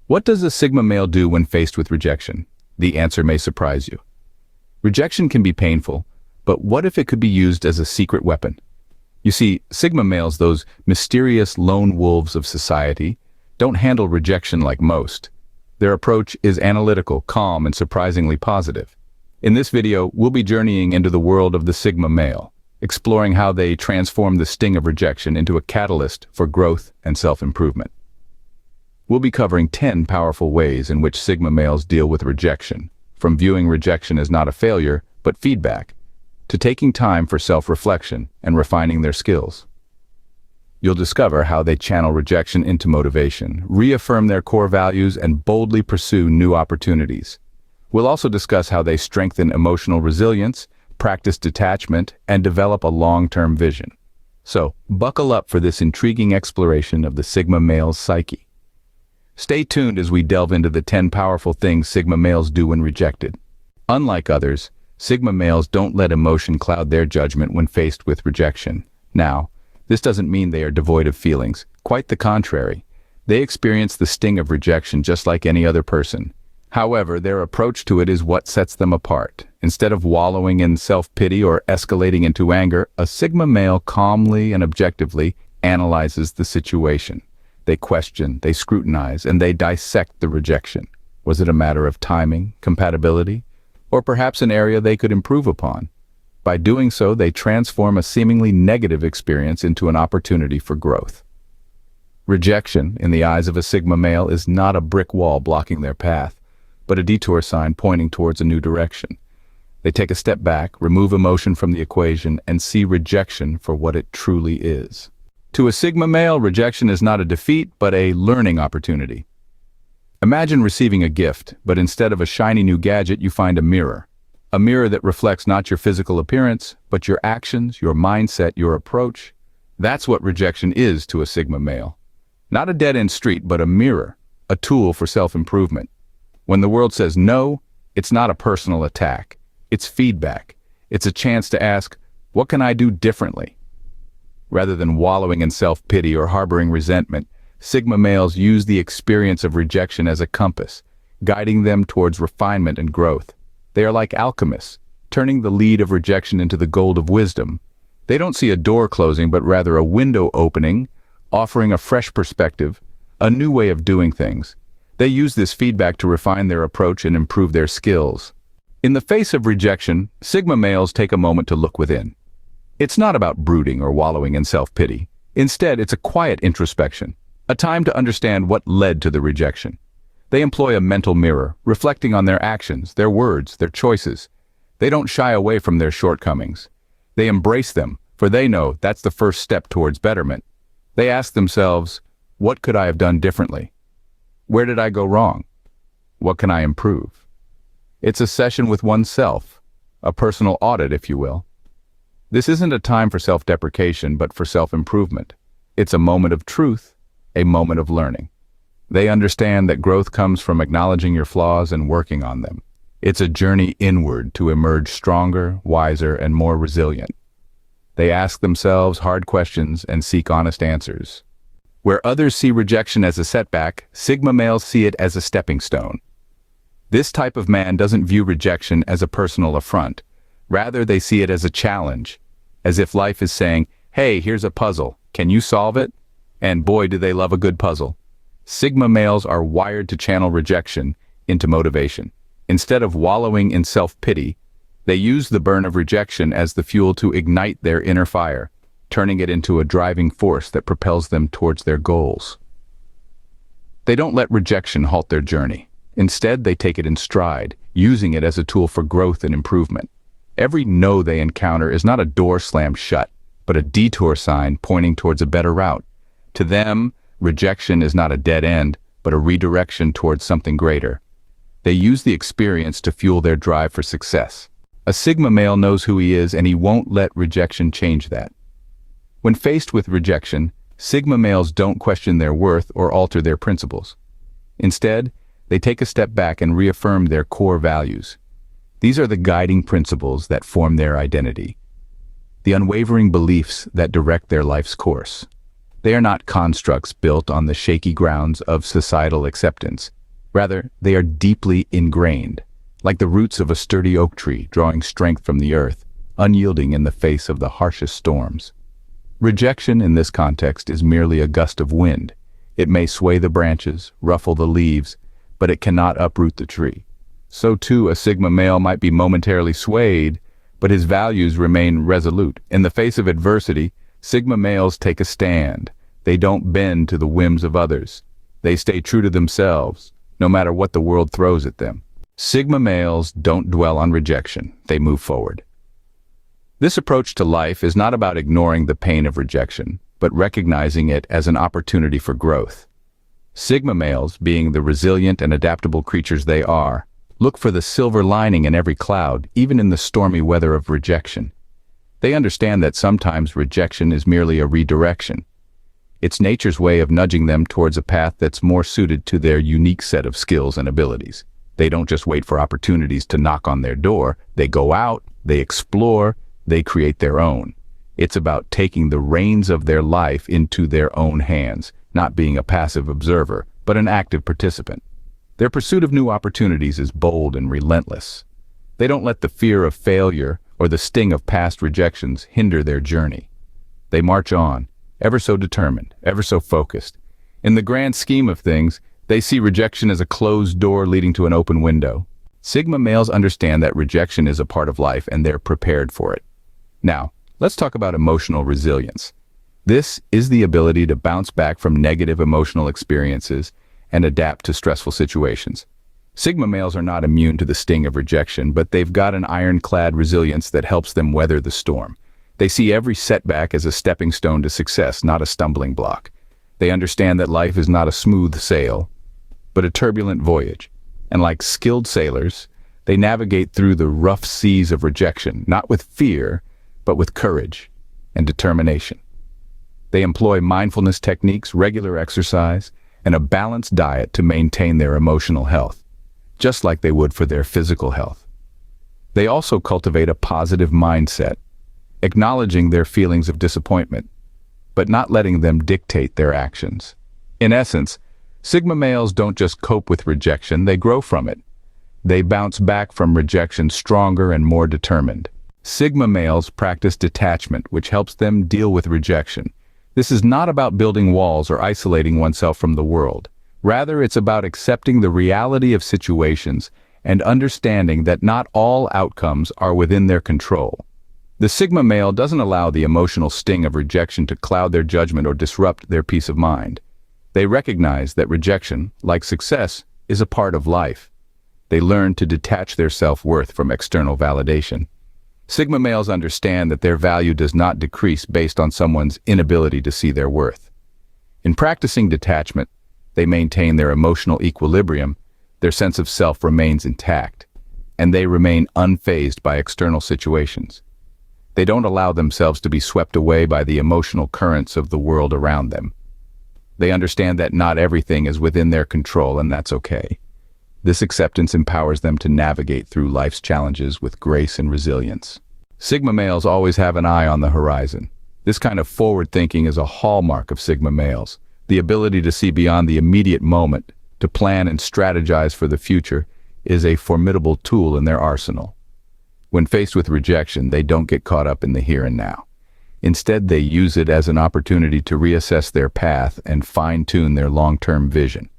What does a Sigma male do when faced with rejection? The answer may surprise you. Rejection can be painful, but what if it could be used as a secret weapon? You see, Sigma males, those mysterious lone wolves of society, don't handle rejection like most. Their approach is analytical, calm, and surprisingly positive. In this video, we'll be journeying into the world of the Sigma male, exploring how they transform the sting of rejection into a catalyst for growth and self-improvement. We'll be covering 10 powerful ways in which Sigma males deal with rejection, from viewing rejection as not a failure, but feedback, to taking time for self-reflection and refining their skills. You'll discover how they channel rejection into motivation, reaffirm their core values, and boldly pursue new opportunities. We'll also discuss how they strengthen emotional resilience, practice detachment, and develop a long-term vision. So, buckle up for this intriguing exploration of the Sigma male's psyche. Stay tuned as we delve into the 10 powerful things Sigma males do when rejected. Unlike others, Sigma males don't let emotion cloud their judgment when faced with rejection. Now, this doesn't mean they are devoid of feelings. Quite the contrary. They experience the sting of rejection just like any other person. However, their approach to it is what sets them apart. Instead of wallowing in self-pity or escalating into anger, a Sigma male calmly and objectively analyzes the situation. They question, they scrutinize, and they dissect the rejection. Was it a matter of timing, compatibility, or perhaps an area they could improve upon? By doing so, they transform a seemingly negative experience into an opportunity for growth. Rejection, in the eyes of a Sigma male, is not a brick wall blocking their path, but a detour sign pointing towards a new direction. They take a step back, remove emotion from the equation, and see rejection for what it truly is. To a Sigma male, rejection is not a defeat, but a learning opportunity. Imagine receiving a gift, but instead of a shiny new gadget, you find a mirror. A mirror that reflects not your physical appearance, but your actions, your mindset, your approach. That's what rejection is to a Sigma male. Not a dead-end street, but a mirror, a tool for self-improvement. When the world says no, it's not a personal attack. It's feedback. It's a chance to ask, what can I do differently? Rather than wallowing in self-pity or harboring resentment, Sigma males use the experience of rejection as a compass, guiding them towards refinement and growth. They are like alchemists, turning the lead of rejection into the gold of wisdom. They don't see a door closing, but rather a window opening, offering a fresh perspective, a new way of doing things. They use this feedback to refine their approach and improve their skills. In the face of rejection, Sigma males take a moment to look within. It's not about brooding or wallowing in self-pity. Instead, it's a quiet introspection, a time to understand what led to the rejection. They employ a mental mirror, reflecting on their actions, their words, their choices. They don't shy away from their shortcomings. They embrace them, for they know that's the first step towards betterment. They ask themselves, what could I have done differently? Where did I go wrong? What can I improve? It's a session with oneself, a personal audit, if you will. This isn't a time for self-deprecation, but for self-improvement. It's a moment of truth, a moment of learning. They understand that growth comes from acknowledging your flaws and working on them. It's a journey inward to emerge stronger, wiser, and more resilient. They ask themselves hard questions and seek honest answers. Where others see rejection as a setback, Sigma males see it as a stepping stone. This type of man doesn't view rejection as a personal affront. Rather, they see it as a challenge, as if life is saying, hey, here's a puzzle, can you solve it? And boy, do they love a good puzzle. Sigma males are wired to channel rejection into motivation. Instead of wallowing in self-pity, they use the burn of rejection as the fuel to ignite their inner fire, turning it into a driving force that propels them towards their goals. They don't let rejection halt their journey. Instead, they take it in stride, using it as a tool for growth and improvement. Every no they encounter is not a door slammed shut, but a detour sign pointing towards a better route. To them, rejection is not a dead end, but a redirection towards something greater. They use the experience to fuel their drive for success. A Sigma male knows who he is, and he won't let rejection change that. When faced with rejection, Sigma males don't question their worth or alter their principles. Instead, they take a step back and reaffirm their core values. These are the guiding principles that form their identity, the unwavering beliefs that direct their life's course. They are not constructs built on the shaky grounds of societal acceptance. Rather, they are deeply ingrained, like the roots of a sturdy oak tree drawing strength from the earth, unyielding in the face of the harshest storms. Rejection in this context is merely a gust of wind. It may sway the branches, ruffle the leaves, but it cannot uproot the tree. So too, a Sigma male might be momentarily swayed, but his values remain resolute. In the face of adversity, Sigma males take a stand. They don't bend to the whims of others. They stay true to themselves, no matter what the world throws at them. Sigma males don't dwell on rejection. They move forward. This approach to life is not about ignoring the pain of rejection, but recognizing it as an opportunity for growth. Sigma males, being the resilient and adaptable creatures they are, look for the silver lining in every cloud, even in the stormy weather of rejection. They understand that sometimes rejection is merely a redirection. It's nature's way of nudging them towards a path that's more suited to their unique set of skills and abilities. They don't just wait for opportunities to knock on their door. They go out, they explore, they create their own. It's about taking the reins of their life into their own hands, not being a passive observer, but an active participant. Their pursuit of new opportunities is bold and relentless. They don't let the fear of failure or the sting of past rejections hinder their journey. They march on, ever so determined, ever so focused. In the grand scheme of things, they see rejection as a closed door leading to an open window. Sigma males understand that rejection is a part of life and they're prepared for it. Now, let's talk about emotional resilience. This is the ability to bounce back from negative emotional experiences and adapt to stressful situations. Sigma males are not immune to the sting of rejection, but they've got an ironclad resilience that helps them weather the storm. They see every setback as a stepping stone to success, not a stumbling block. They understand that life is not a smooth sail, but a turbulent voyage. And like skilled sailors, they navigate through the rough seas of rejection, not with fear, but with courage and determination. They employ mindfulness techniques, regular exercise, and a balanced diet to maintain their emotional health, just like they would for their physical health. They also cultivate a positive mindset, acknowledging their feelings of disappointment, but not letting them dictate their actions. In essence, Sigma males don't just cope with rejection, they grow from it. They bounce back from rejection stronger and more determined. Sigma males practice detachment, which helps them deal with rejection. This is not about building walls or isolating oneself from the world. Rather, it's about accepting the reality of situations and understanding that not all outcomes are within their control. The Sigma male doesn't allow the emotional sting of rejection to cloud their judgment or disrupt their peace of mind. They recognize that rejection, like success, is a part of life. They learn to detach their self-worth from external validation. Sigma males understand that their value does not decrease based on someone's inability to see their worth. In practicing detachment, they maintain their emotional equilibrium, their sense of self remains intact, and they remain unfazed by external situations. They don't allow themselves to be swept away by the emotional currents of the world around them. They understand that not everything is within their control, and that's okay. This acceptance empowers them to navigate through life's challenges with grace and resilience. Sigma males always have an eye on the horizon. This kind of forward thinking is a hallmark of Sigma males. The ability to see beyond the immediate moment, to plan and strategize for the future, is a formidable tool in their arsenal. When faced with rejection, they don't get caught up in the here and now. Instead, they use it as an opportunity to reassess their path and fine-tune their long-term vision.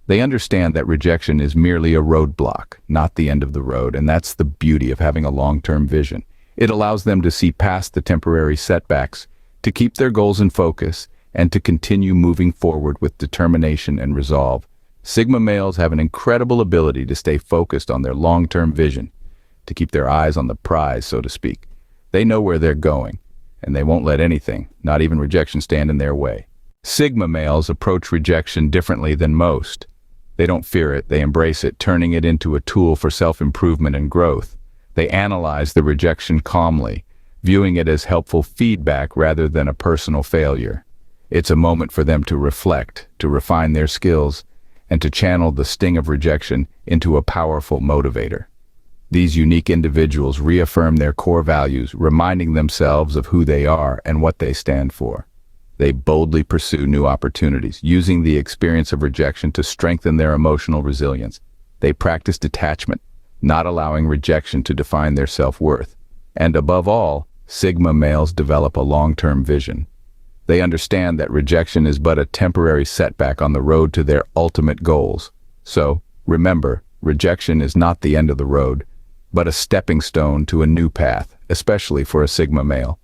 They understand that rejection is merely a roadblock, not the end of the road, and that's the beauty of having a long-term vision. It allows them to see past the temporary setbacks, to keep their goals in focus, and to continue moving forward with determination and resolve. Sigma males have an incredible ability to stay focused on their long-term vision, to keep their eyes on the prize, so to speak. They know where they're going, and they won't let anything, not even rejection, stand in their way. Sigma males approach rejection differently than most. They don't fear it, they embrace it, turning it into a tool for self-improvement and growth. They analyze the rejection calmly, viewing it as helpful feedback rather than a personal failure. It's a moment for them to reflect, to refine their skills, and to channel the sting of rejection into a powerful motivator. These unique individuals reaffirm their core values, reminding themselves of who they are and what they stand for. They boldly pursue new opportunities, using the experience of rejection to strengthen their emotional resilience. They practice detachment, not allowing rejection to define their self-worth. And above all, Sigma males develop a long-term vision. They understand that rejection is but a temporary setback on the road to their ultimate goals. So, remember, rejection is not the end of the road, but a stepping stone to a new path, especially for a Sigma male.